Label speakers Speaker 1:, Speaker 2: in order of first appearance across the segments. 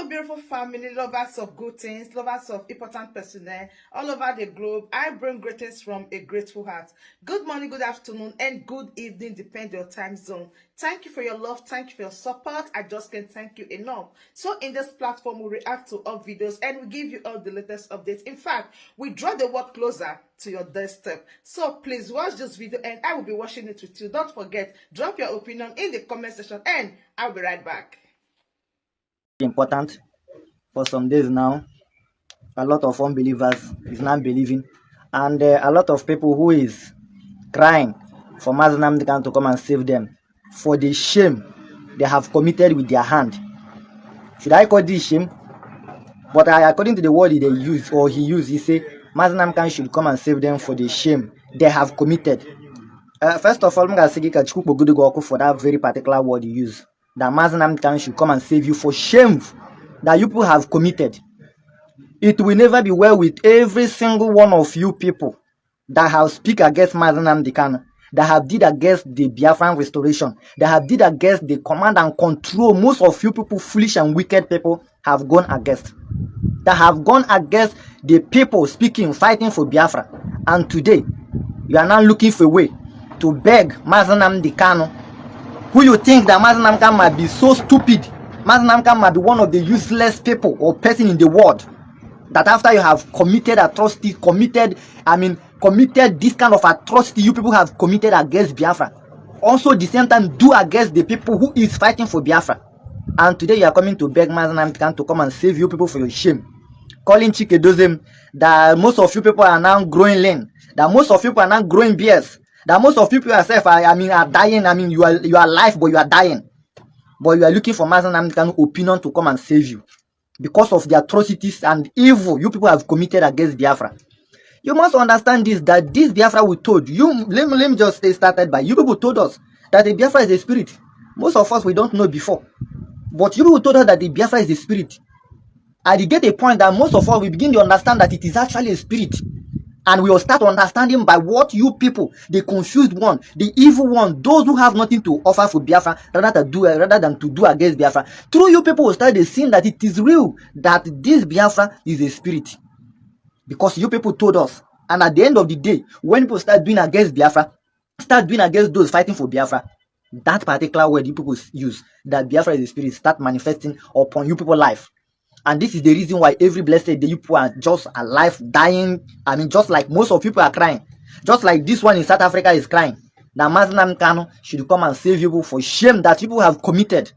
Speaker 1: Hello, beautiful family, lovers of good things, lovers of important personnel all over the globe. I bring greetings from a grateful heart. Good morning, good afternoon, and good evening, depending on your time zone. Thank you for your love. Thank you for your support. I just can't thank you enough. So in this platform, we react to all videos and we give you all the latest updates. In fact, we draw the world closer to your doorstep. So please watch this video and I will be watching it with you. Don't forget, drop your opinion in the comment section and I'll be right back.
Speaker 2: Important for some days now. A lot of unbelievers is not believing, and a lot of people who is crying for Mazi to come and save them for the shame they have committed with their hand. Should I call this shame? But according to the word they use or he used, he say Mazi should come and save them for the shame they have committed. First of all, I'm going to say for that very particular word he used. That Mazi should come and save you for shame that you people have committed. It will never be well with every single one of you people that have speak against Mazi, that have did against the Biafran restoration, that have did against the command and control. Most of you people, foolish and wicked people, have gone against. That have gone against the people speaking, fighting for Biafra. And today, you are now looking for a way to beg Mazi, who you think that Mazi might be so stupid. Mazi might be one of the useless people or person in the world that after you have committed atrocity, committed this kind of atrocity you people have committed against Biafra, also the same time do against the people who is fighting for Biafra. And today you are coming to beg Mazi to come and save you people for your shame. Calling Chikedozem that most of you people are now growing lean, that most of you people are now growing beards, that most of you people yourself are dying. You are alive, but you are dying. But you are looking for Mazi opinion to come and save you because of the atrocities and evil you people have committed against Biafra. You must understand this, that this Biafra we told you. Let me just stay started by you people told us that the Biafra is a spirit. Most of us we don't know before, but you people told us that the Biafra is a spirit. And you get a point that most of us we begin to understand that it is actually a spirit. And we will start understanding by what you people, the confused one, the evil one, those who have nothing to offer for Biafra rather than to do against Biafra. Through you people will start seeing that it is real, that this Biafra is a spirit. Because you people told us. And at the end of the day, when people start doing against Biafra, start doing against those fighting for Biafra, that particular word you people use, that Biafra is a spirit, start manifesting upon you people's life. And this is the reason why every blessed day you people are just alive, dying. Just like most of people are crying. Just like this one in South Africa is crying. That Mazi should come and save you for shame that people have committed.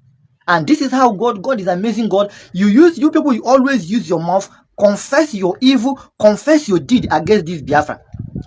Speaker 2: And this is how God is amazing God. You people, you always use your mouth, confess your evil, confess your deed against this Biafra.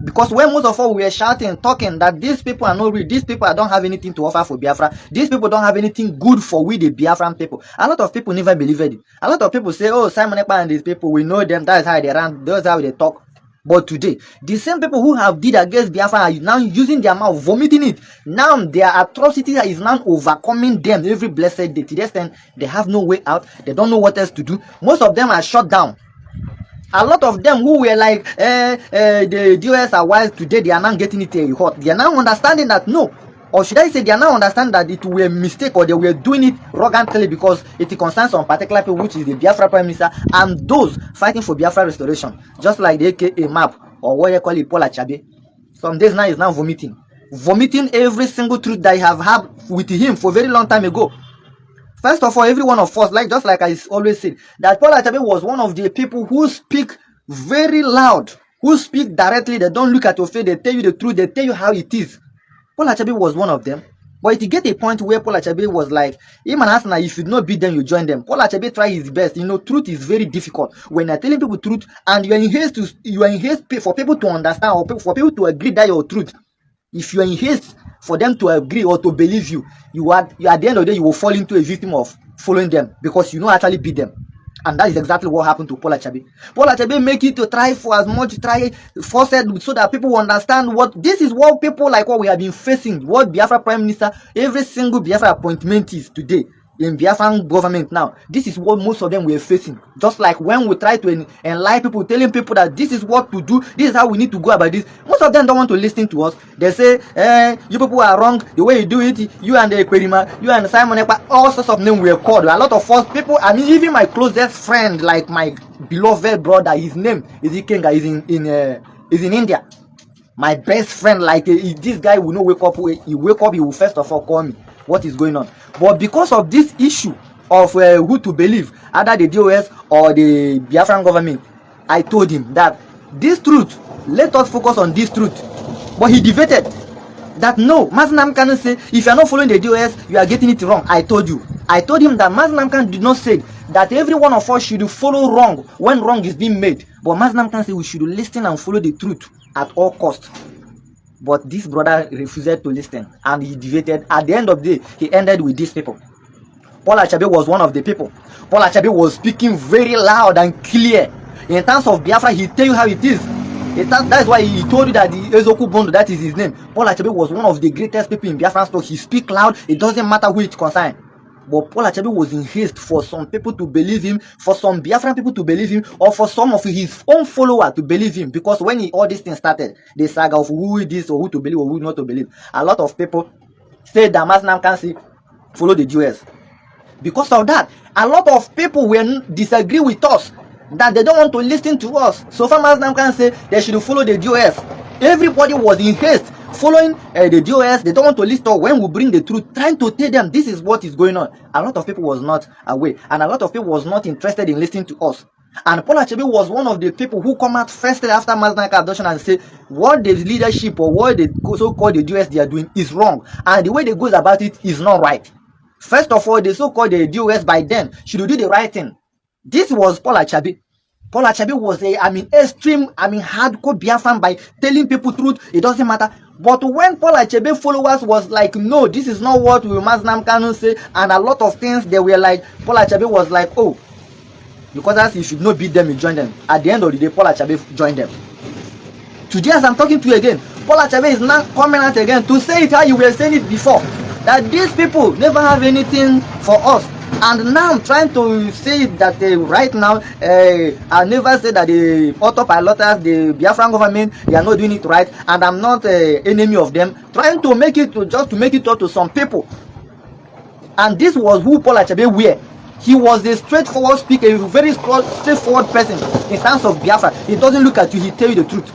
Speaker 2: Because when most of us were shouting, talking that these people are not real, these people don't have anything to offer for Biafra, these people don't have anything good for we the Biafran people. A lot of people never believed it. A lot of people say, oh, Simon Ekpa and these people, we know them, that's how they run, that's how they talk. But today, the same people who have did against Biafra are now using their mouth, vomiting it. Now their atrocity is now overcoming them every blessed day. To the extent they have no way out, they don't know what else to do. Most of them are shut down. A lot of them who were like, the DOS are wise today, they are now getting it hot. They are now understanding that no. Or should I say they are now understanding that it were a mistake or they were doing it arrogantly because it concerns some particular people, which is the Biafra Prime Minister and those fighting for Biafra restoration. Just like the AKA map or what you call it, Paul Achabe. Some days now is now vomiting. Vomiting every single truth that I have had with him for a very long time ago. First of all, every one of us, just like I always say, that Paul Achabe was one of the people who speak very loud, who speak directly. They don't look at your face, they tell you the truth, they tell you how it is. Paul Achabe was one of them. But it get a point where Paul Achabe was like, him and Hasna, if you not beat them, you join them. Paul Achabe try his best. Truth is very difficult. When you're telling people truth and you are in haste for people to understand or for people to agree that your truth. If you are in haste for them to agree or to believe you, at the end of the day, you will fall into a victim of following them because you don't actually beat them. And that is exactly what happened to Paul Achabe. Paul Achabe make it to try for as much, force so that people understand this is what people like what we have been facing, what Biafra Prime Minister, every single Biafra appointment is today. in Biafran government now, this is what most of them were facing. Just like when we try to enlighten people, telling people that this is what to do, this is how we need to go about this. Most of them don't want to listen to us. They say, you people are wrong, the way you do it, you and the Ekperima, you and Simon Ekpa, all sorts of names were called. A lot of us people, I mean, even my closest friend, like my beloved brother, his name is Ikenga, is in India. My best friend, like this guy will not wake up, he will first of all call me what is going on. But because of this issue of who to believe, either the DOS or the Biafran government, I told him that this truth, let us focus on this truth. But he debated that no, Maznam cannot say if you are not following the DOS, you are getting it wrong. I told him that Maznam Khan did not say that every one of us should follow wrong when wrong is being made. But Maznam Khan said we should listen and follow the truth at all costs. But this brother refused to listen and he debated. At the end of the day, he ended with these people. Paul Achabe was one of the people. Paul Achabe was speaking very loud and clear. In terms of Biafra, he tell you how it is. That's why he told you that the Ezoku Bondo, that is his name. Paul Achabe was one of the greatest people in Biafran story. He speak loud, it doesn't matter who it concerns. But Paul Achabe was in haste for some people to believe him, for some Biafran people to believe him, or for some of his own followers to believe him. Because when all these things started, the saga of who is this or who to believe or who not to believe, a lot of people said that Maznam can see follow the Jews. Because of that, a lot of people will disagree with us, that they don't want to listen to us. So far, Maznam can say they should follow the Jews. Everybody was in haste following the DOS. They don't want to listen when we bring the truth, trying to tell them this is what is going on. A lot of people was not aware, and a lot of people was not interested in listening to us. And Paul Achebe was one of the people who come out first after Maznaka adoption and say what the leadership or what the so-called the DOS they are doing is wrong, and the way they goes about it is not right. First of all, the so-called the DOS by then should do the right thing. This was Paul Achebe. Paul Achabe was extreme, hardcore Biafran by telling people truth. It doesn't matter. But when Paul Achebe followers was like, no, this is not what Maznam Kanu say, and a lot of things they were like, Paul Achebe was like, oh, because as you should not beat them, you join them. At the end of the day, Paul Achebe joined them. Today, as I'm talking to you again, Paul Achebe is now coming out again to say it how you were saying it before, that these people never have anything for us. And now I'm trying to say that right now, I never said that the autopiloters, the Biafran government, they are not doing it right, and I'm not enemy of them. Trying to make it just to make it up to some people. And this was who Paul Achebe were. He was a straightforward speaker, a very straightforward person in terms of Biafra. He doesn't look at you, he tell you the truth.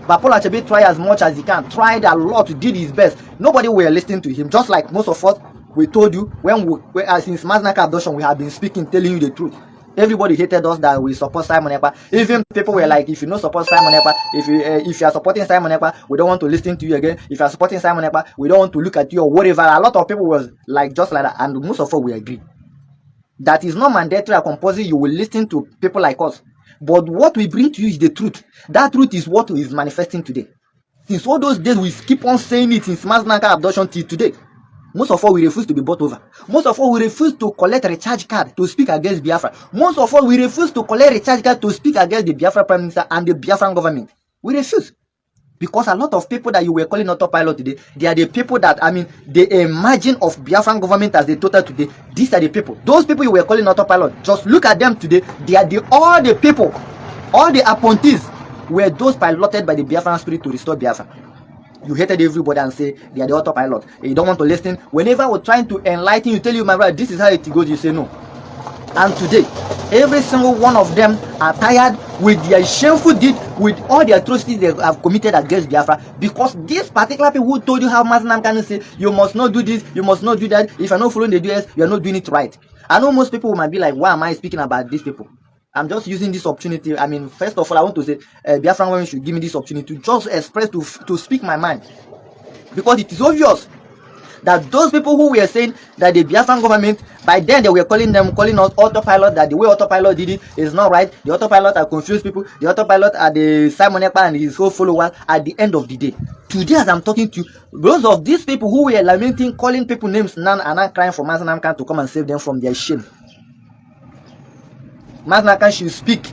Speaker 2: But Paul Achebe tried as much as he can, tried a lot, did his best. Nobody were listening to him, just like most of us. We told you since Maznaka adoption, we have been speaking, telling you the truth. Everybody hated us that we support Simon Ekpa. Even people were like, if you don't support Simon Ekpa, if you are supporting Simon Ekpa, we don't want to listen to you again. If you are supporting Simon Ekpa, we don't want to look at you or whatever. A lot of people was like just like that, and most of us we agree. That is not mandatory or compulsory. You will listen to people like us. But what we bring to you is the truth. That truth is what is manifesting today. Since all those days, we keep on saying it since Maznaka adoption till today. Most of all, we refuse to be bought over. Most of all, we refuse to collect recharge card to speak against Biafra. Most of all, we refuse to collect recharge card to speak against the Biafra Prime Minister and the Biafran government. We refuse. Because a lot of people that you were calling autopilot today, they are the people that, the margin of Biafran government as the total today, these are the people. Those people you were calling autopilot, just look at them today. They are all the people, all the appointees were those piloted by the Biafran spirit to restore Biafra. You hated everybody and say they are the autopilot. You don't want to listen. Whenever we're trying to enlighten you, tell you, my brother, this is how it goes, you say no. And today, every single one of them are tired with their shameful deed, with all the atrocities they have committed against Biafra. Because these particular people who told you how Maznam can say, you must not do this, you must not do that. If you're not following the DS, you're not doing it right. I know most people might be like, why am I speaking about these people? I'm just using this opportunity. First of all, I want to say, Biafran women should give me this opportunity to just express, to speak my mind. Because it is obvious that those people who were saying that the Biafran government, by then they were calling us autopilot, that the way autopilot did it is not right. The autopilot are confused people. The autopilot are the Simon Ekpa and his whole followers at the end of the day. Today, as I'm talking to you, those of these people who were lamenting, calling people names now are not crying for Maznam Khan to come and save them from their shame. Maznam Khan should speak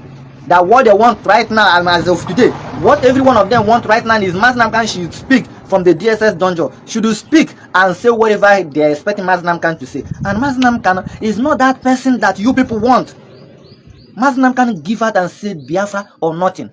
Speaker 2: that what they want right now, as of today, what every one of them want right now is Maznam Khan should speak from the DSS dungeon should speak and say whatever they are expecting Mazi Khan to say. And Mazi Khan is not that person that you people want. Mazi Khan give out and say Biafra or nothing.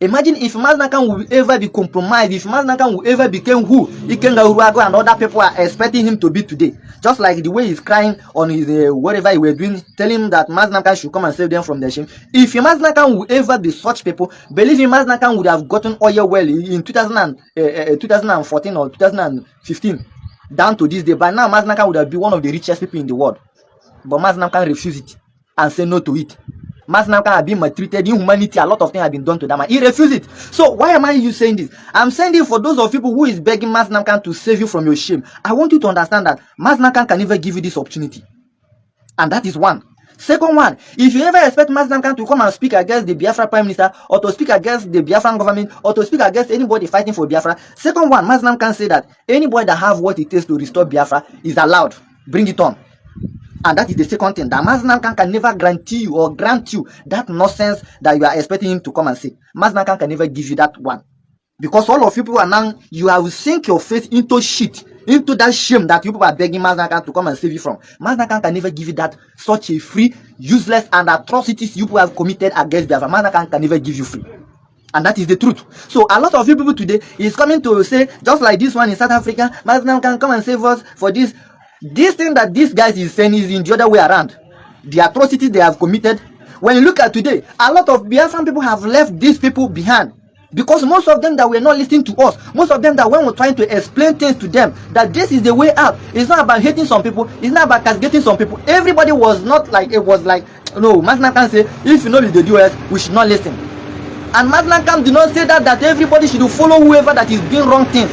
Speaker 2: Imagine if Mazi Khan will ever be compromised, if Mazi Khan will ever become who Ikenga Uruago and other people are expecting him to be today. Just like the way he's crying on his whatever he was doing, telling him that Mazi Khan should come and save them from their shame. If Mazi Khan will ever be such people, believe me, Mazi Khan would have gotten oil well in 2014 or 2015 down to this day. By now, Mazi Khan would have been one of the richest people in the world. But Mazi Khan refused it and said no to it. Mazi Khan have been maltreated, inhumanity, a lot of things have been done to that man. He refused it. So why am I saying this? I'm saying it for those of people who is begging Mazi Khan to save you from your shame. I want you to understand that Mazi Khan can never give you this opportunity. And that is one. Second one, if you ever expect Mazi Khan to come and speak against the Biafra Prime Minister, or to speak against the Biafran government, or to speak against anybody fighting for Biafra, second one, Mazi Khan say that anybody that have what it takes to restore Biafra is allowed. Bring it on. And that is the second thing, that Mazi Khan can never guarantee you or grant you that nonsense that you are expecting him to come and say. Mazi Khan can never give you that one. Because all of you people are now, you have sink your face into shit, into that shame that you people are begging Mazi Khan to come and save you from. Mazi Khan can never give you that, such a free, useless and atrocities you people have committed against Biafra. Mazi Khan can never give you free. And that is the truth. So a lot of you people today is coming to say, just like this one in South Africa, Mazi Khan come and save us for this. This thing that these guys is saying is in the other way around. The atrocities they have committed. When you look at today, a lot of Biafran people have left these people behind. Because most of them that were not listening to us, most of them that when we're trying to explain things to them, that this is the way out. It's not about hating some people, it's not about castigating some people. Everybody was not like, it was like, no, Mazi Khan say, if you know the US, we should not listen. And Mazi Khan did not say that everybody should follow whoever that is doing wrong things.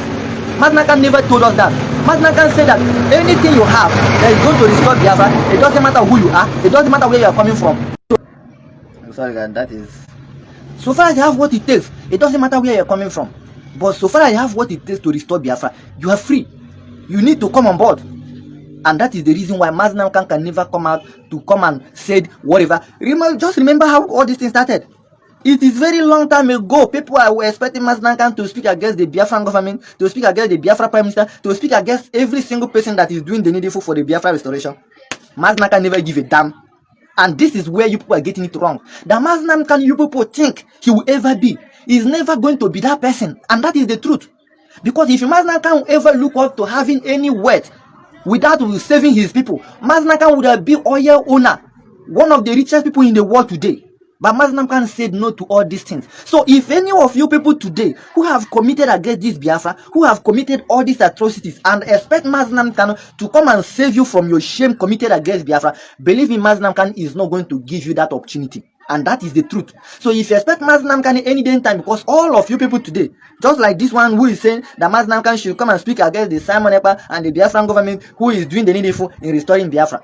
Speaker 2: Mazi Khan never told us that. Mazi Khan said that anything you have that is going to restore Biafra, it doesn't matter who you are, it doesn't matter where you are coming from. I'm sorry, God, that is. So far as you have what it takes, it doesn't matter where you are coming from. But so far as you have what it takes to restore Biafra, you are free. You need to come on board. And that is the reason why Mazi Khan can never come out to come and say whatever. Just remember how all these things started. It is very long time ago. People were expecting Mazi Khan to speak against the Biafran government, to speak against the Biafra Prime Minister, to speak against every single person that is doing the needful for the Biafra restoration. Mazi Khan never give a damn. And this is where you people are getting it wrong. The Mazi Khan you people think he will ever be, is never going to be that person. And that is the truth. Because if Mazi Khan will ever look up to having any wealth without saving his people, Mazi Khan would have been oil owner, one of the richest people in the world today. But Mazi Khan said no to all these things. So if any of you people today who have committed against this Biafra, who have committed all these atrocities and expect Mazi Khan to come and save you from your shame committed against Biafra, believe me, Mazi Khan is not going to give you that opportunity. And that is the truth. So if you expect Mazi Khan any day in time, because all of you people today, just like this one who is saying that Mazi Khan should come and speak against the Simon Ekpa and the Biafran government who is doing the needful in restoring Biafra.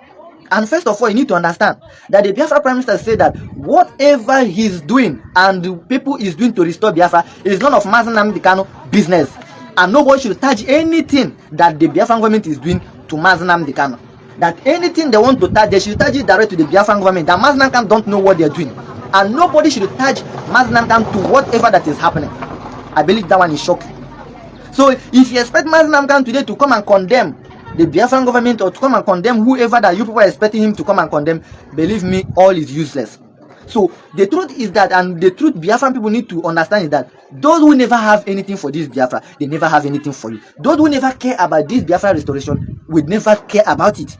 Speaker 2: And first of all, you need to understand that the Biafra Prime Minister said that whatever he's doing and the people is doing to restore Biafra is none of Mazi Khan's business. And nobody should touch anything that the Biafran government is doing to Mazi Khan. That anything they want to touch, they should touch it direct to the Biafran government. That Mazi Khan don't know what they're doing. And nobody should touch Mazi Khan to whatever that is happening. I believe that one is shocking. So if you expect Mazi Khan today to come and condemn the Biafran government or to come and condemn whoever that you people are expecting him to come and condemn, believe me, all is useless. So the truth is that, and the truth Biafran people need to understand is that those who never have anything for this Biafra, they never have anything for you. Those who never care about this Biafra restoration will never care about it.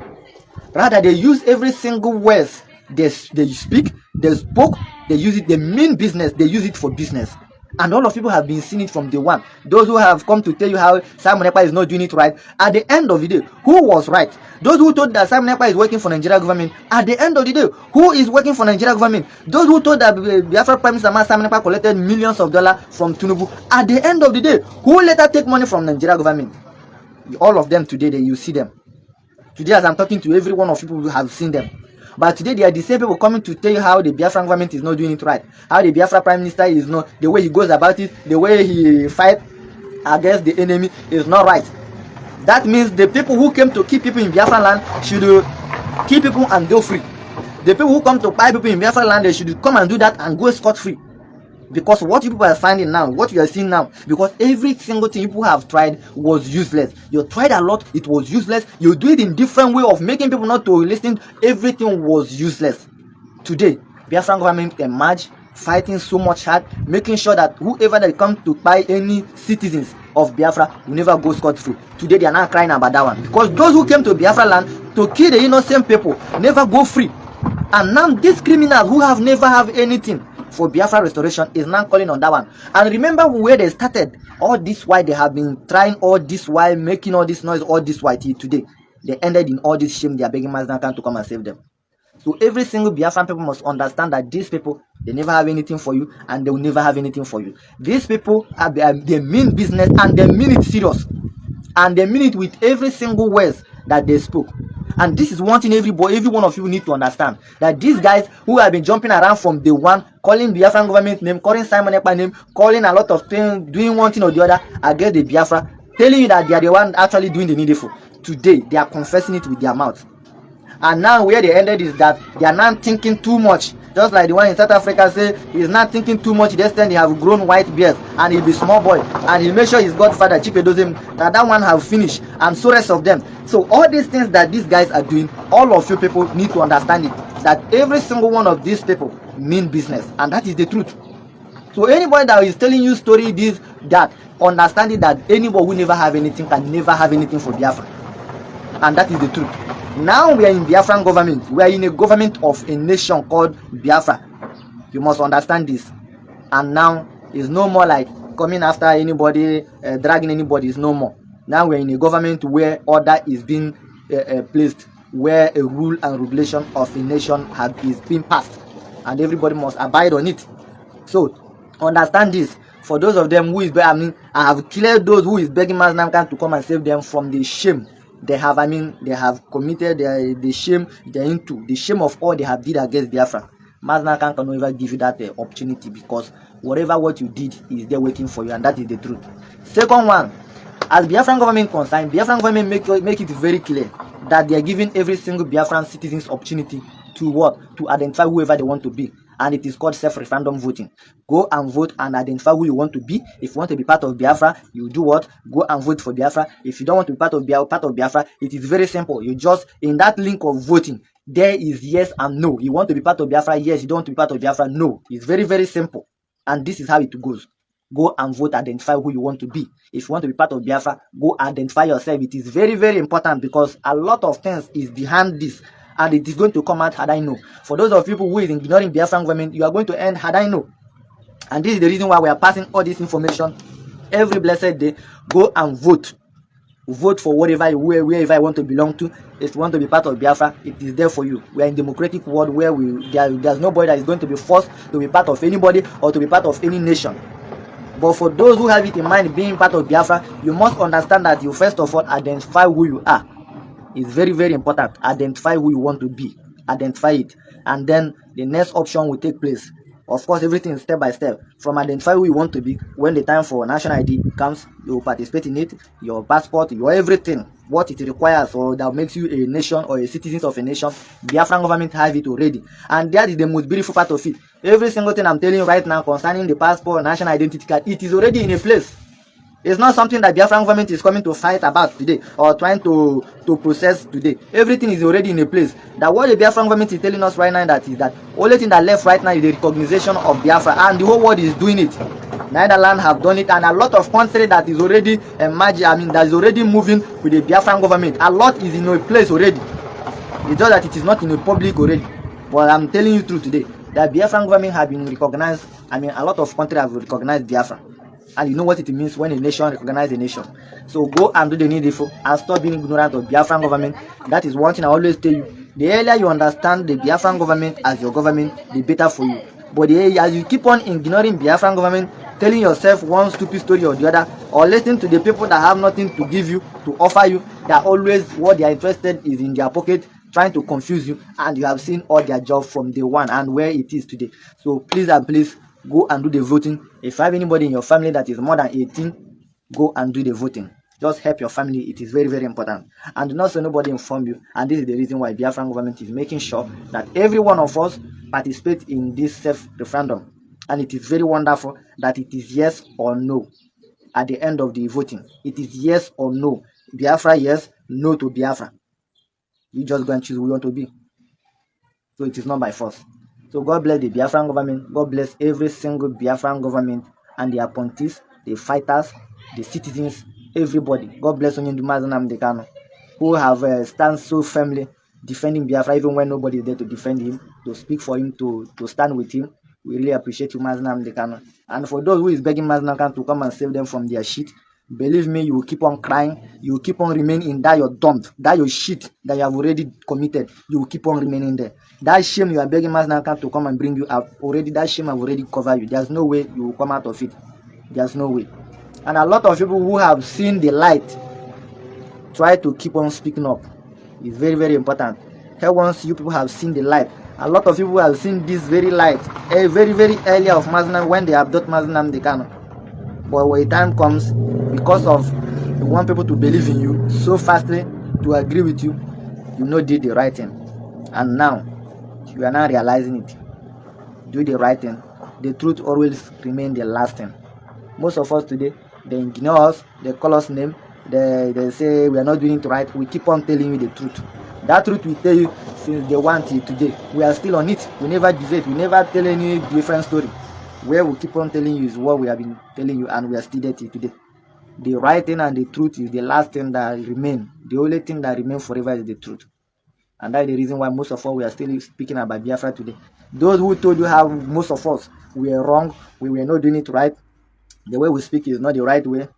Speaker 2: Rather, they use every single word they speak, they spoke, they use it, they mean business, they use it for business. And all of people have been seeing it from day one. Those who have come to tell you how Simon Ekpa is not doing it right, at the end of the day, who was right? Those who told that Simon Ekpa is working for Nigeria government, at the end of the day, who is working for Nigeria government? Those who told that Biafra Prime Minister Simon Ekpa collected millions of dollars from Tinubu, at the end of the day, who later take money from Nigeria government? All of them today, you see them. Today, as I'm talking to every one of you, who have seen them. But today they are the same people coming to tell you how the Biafran government is not doing it right. How the Biafra Prime Minister is not, the way he goes about it, the way he fight against the enemy is not right. That means the people who came to keep people in Biafra land should keep people and go free. The people who come to buy people in Biafra land, they should come and do that and go scot-free. Because what you people are finding now, what you are seeing now, because every single thing people have tried was useless. You tried a lot, it was useless. You do it in different way of making people not to listen. Everything was useless. Today, Biafran government emerged, fighting so much hard, making sure that whoever that comes to buy any citizens of Biafra will never go scot-free. Today they are now crying about that one, because those who came to Biafra land to kill the innocent people never go free. And now these criminals who have never have anything for Biafra restoration is now calling on that one. And remember where they started. All this while they have been trying, all this while making all this noise, all this while till today. They ended in all this shame. They are begging Maznakan to come and save them. So every single Biafran people must understand that these people, they never have anything for you, and they will never have anything for you. These people they mean business, and they mean it serious, and they mean it with every single words that they spoke. And this is one thing every one of you need to understand, that these guys who have been jumping around from day one, calling Biafran government name, calling Simon Ekpa name, calling a lot of things, doing one thing or the other against the Biafra, telling you that they are the one actually doing the needful. Today they are confessing it with their mouth. And now where they ended is that they are not thinking too much. Just like the one in South Africa say, he's not thinking too much. This time they have grown white beards, and he'll be small boy, and he'll make sure his godfather Chipe does him that one have finished, and so rest of them. So all these things that these guys are doing, all of you people need to understand it, that every single one of these people mean business, and that is the truth. So anybody that is telling you story this, that, understanding that anybody who never have anything can never have anything for Biafra. And that is the truth. Now we are in Biafran government. We are in a government of a nation called Biafra. You must understand this. And now it's no more like coming after anybody, dragging anybody. It's no more. Now we are in a government where order is being placed, where a rule and regulation of a nation is being passed, and everybody must abide on it. So understand this. For those of them who is, I have cleared those who is begging Maznamkan to come and save them from the shame they have, they have committed the shame, they're into the shame of all they have did against Biafra. Maznakan cannot even give you that opportunity, because whatever what you did is there waiting for you, and that is the truth. Second one, as Biafran government concerned, Biafran government make it very clear that they are giving every single Biafran citizens opportunity to what? To identify whoever they want to be. And it is called self-referendum voting. Go and vote and identify who you want to be. If you want to be part of Biafra, you do what? Go and vote for Biafra. If you don't want to be part of Biafra, it is very simple. You just, in that link of voting, there is yes and no. You want to be part of Biafra? Yes. You don't want to be part of Biafra? No. It's very, very simple. And this is how it goes. Go and vote, identify who you want to be. If you want to be part of Biafra, go identify yourself. It is very, very important, because a lot of things is behind this. And it is going to come out had I know. For those of people who is ignoring Biafran government, you are going to end had I know. And this is the reason why we are passing all this information every blessed day. Go and vote. Vote for wherever you want to belong to. If you want to be part of Biafra, it is there for you. We are in a democratic world where there's nobody that is going to be forced to be part of anybody or to be part of any nation. But for those who have it in mind being part of Biafra, you must understand that you first of all identify who you are. It's very, very important. Identify who you want to be. Identify it. And then the next option will take place. Of course, everything is step by step. From identify who you want to be, when the time for national ID comes, you will participate in it. Your passport, your everything, what it requires, or that makes you a nation or a citizen of a nation, the Biafran government have it already. And that is the most beautiful part of it. Every single thing I'm telling you right now concerning the passport, national identity card, it is already in a place. It's not something that Biafran government is coming to fight about today or trying to process today. Everything is already in a place. That what the Biafran government is telling us right now, that is that only thing that left right now is the recognition of Biafra, and the whole world is doing it. Netherlands have done it, and a lot of country that is already emerging, that is already moving with the Biafran government. A lot is in a place already. It's just that it is not in the public already. But I'm telling you through today that Biafran government have been recognized. A lot of countries have recognized Biafra. And you know what it means when a nation recognizes a nation. So go and do the needful and stop being ignorant of Biafran government. That is one thing I always tell you. The earlier you understand the Biafran government as your government, the better for you. But as you keep on ignoring Biafran government, telling yourself one stupid story or the other, or listening to the people that have nothing to give you, to offer you, that always what they are interested is in their pocket, trying to confuse you, and you have seen all their job from day one and where it is today. So please and please, go and do the voting. If you have anybody in your family that is more than 18, go and do the voting. Just help your family. It is very, very important. And do not let nobody inform you. And this is the reason why Biafran government is making sure that every one of us participate in this self-referendum. And it is very wonderful that it is yes or no at the end of the voting. It is yes or no. Biafra, yes, no to Biafra. You just go and choose who you want to be. So it is not by force. So God bless the Biafran government. God bless every single Biafran government and the appointees, the fighters, the citizens, everybody. God bless Onyendu Nnamdi Kanu, who have stand so firmly defending Biafra even when nobody is there to defend him, to speak for him, to stand with him. We really appreciate you, Nnamdi Kanu. And for those who is begging Nnamdi Kanu to come and save them from their shit, believe me, you will keep on crying. You will keep on remaining in that your dump, that your shit that you have already committed. You will keep on remaining there. That shame you are begging Nnamdi to come and bring you out already. That shame have already covered you. There's no way you will come out of it. There's no way. And a lot of people who have seen the light try to keep on speaking up. It's very, very important. Here, once you people have seen the light, a lot of people have seen this very light, a very, very early of Mazinam when they abduct Mazinam Dekano. But when time comes, because of you want people to believe in you so fastly, to agree with you, you know did the right thing. And now, you are now realizing it. Do the right thing. The truth always remains the last thing. Most of us today, they ignore us, they call us name, they say we are not doing it right. We keep on telling you the truth. That truth we tell you since day one till today. We are still on it. We never deviate. We never tell any different story. Where we keep on telling you is what we have been telling you, and we are still there till today. The right thing and the truth is the last thing that remain. The only thing that remains forever is the truth. And that's the reason why most of us we are still speaking about Biafra today. Those who told you how most of us we were wrong, we were not doing it right, the way we speak is not the right way.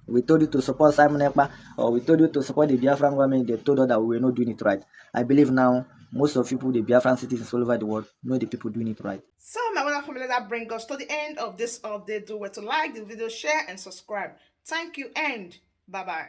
Speaker 2: We told you to support Simon Ekpa, or we told you to support the Biafran government, they told us that we were not doing it right. I believe now most of people, the Biafran citizens all over the world, know the people doing it right.
Speaker 1: So, my wonderful family, that brings us to the end of this update. Do well to like the video, share, and subscribe. Thank you, and bye bye.